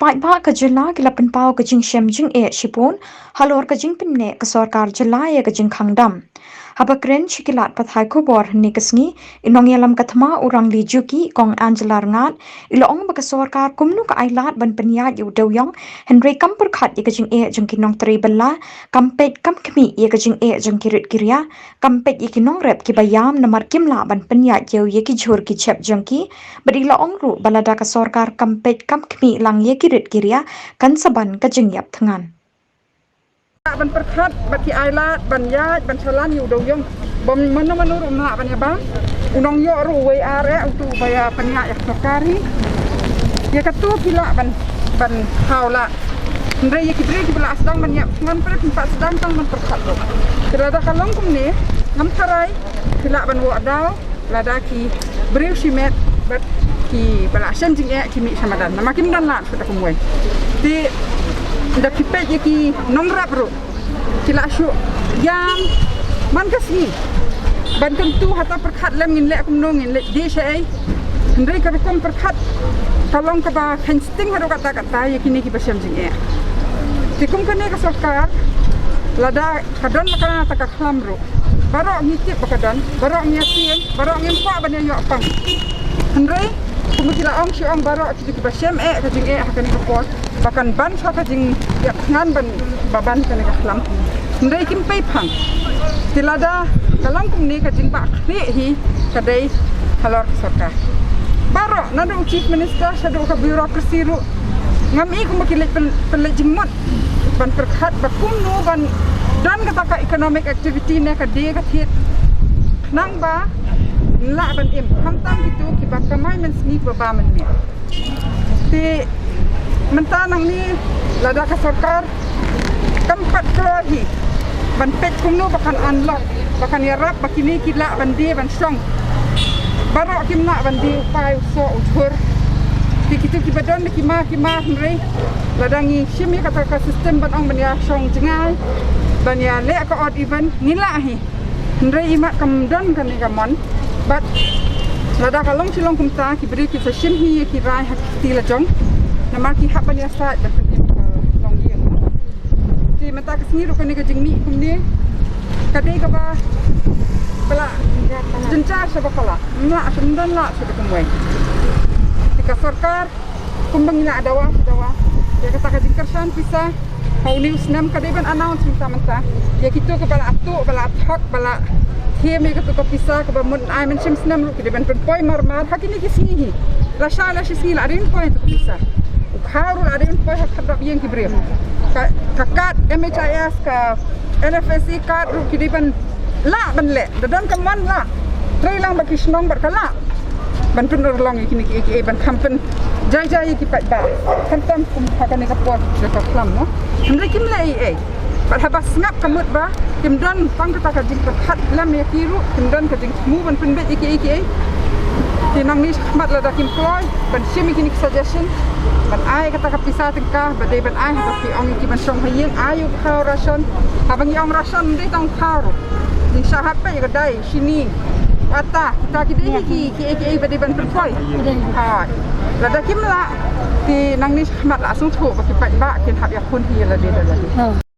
pai ba ka jela ki lapan pau ka jing shem jing e shipon halor ka jing pinne ka sarkar jela ya ka jing khangdam haba kren chikilat pathai ko bor ni kasngi inong yalam kathma urang li juki kong Angela ngat ilong ba ka sarkar kumnu ka ailat ban penya yu dewiong hynrei kam pyrkhat ya ka jing e jing kinong tri balla kampet kam khmi ya ka jing e jing kirit kirya kampet ya kinong rep ki bayam namar kimla ban penya yu ya ki jhur ki chep jing ki bari laong ru balada ka sarkar kampet kam khmi lang ye kirit kirya kan saban ka jing iapthngan ban pyrkhat baki ailat ban yaj ban shalan yu dewiong bom mano rumah ban ya bang unong yo ru we are untuk baya penya ya sarkari ya katu pila ban haula hynrei ya kibre ki bela asdang ban iapthngan per tempat sedang tang ban pyrkhat lo terada kalong kumne ngam tharai pila ban wo daw lada ki briew shimet bat ki bala shen jing e ki mi samadan namakim dan la sudah kumwe di da pipet ya ki nongrap ro kila shu yam man kasni ban tentu hata pyrkhat lem ngin le kumnong ngin le di shai hynrei ka kom pyrkhat kalong ka ba fencing haro kata ya kini ki basem jing e tikum kane ka sarkar lada kadon makana ta ka khlem ro barok ngitip bakadan barok nyasin barok ngimpa ban yo pang hynrei kumutila ong si ong barok ki basem e ka jing e hakan ka pot bahkan ban sa ka jing iapthngan ban baban ka ka khlem hynrei kim pai phang tilada kalang kumni ka jing ba khri hi kadai halor sarkar barok nadu chief minister shadu ka bureaucracy ru ngami kumakilit pelet jingmot ban pyrkhat bakum nu ban dan kata ka economic activity ne ka de ka thit nang ba la ban im hamtam gitu ki ba kamai men sni ba man ne ti menta nang ni lada ka sarkar kampat klohi ban pet kumnu bakan unlock bakan yarap bakini kila ban de ban strong barok kimna ban de pai so uthur ti kitu ki badon ki ma hynrei ladangi shimi kata ka sistem ban ong ban ya song jengai ban ya le ka odd even nila hi hynrei imat kam don kan ni kamon but lada kalong Shillong kumta ki beri ki sa shim hi ki rai hak ti la jong namar ki hak ban ya sa ban ki long yeng ti mata ka sni ru kan ni ka jingmi kumni kadai ka ba bala jencar sa bakala na sundan la sa kumwai ka sarkar kumbang ina dawa ya kata ka jingkarsan pisa hauli usnam kadai ban announce menta ya kitu ka bala atu bala thak bala theme ka to pisa ka ba mun ai men sim snam lu kadai ban poi mar hakini ki sini la shala shi la rin poi to pisa ukharu la rin poi hak khadab yeng ki briew ka kat MHIS ka NFSC card ru kadai ban la ban le dan ka man la trei lang ba kisnong bar kala ban penur long kini ki ban kampen jai ki pat ba kantam kum hakan ka pot ka klam no hynrei kim lai e bat habas ngap kamut ba kim don pang ka ka jing pyrkhat lam ya kiru kim don ka jing mu ban penbet iki ti nang ni mat la da kim ploy ban simi kini suggestion ban ai kata ka pisa tengka badai ban ai ka pi ong ki ban song hayeng ayu khau rason abang yong rason dei tong khau ni sahabat ya dai sini ata kita kidai ki badi ban perpoi ha lada kimla ti nang ni mat la sung tho ba ki pai ba kin hab ya kun hi la de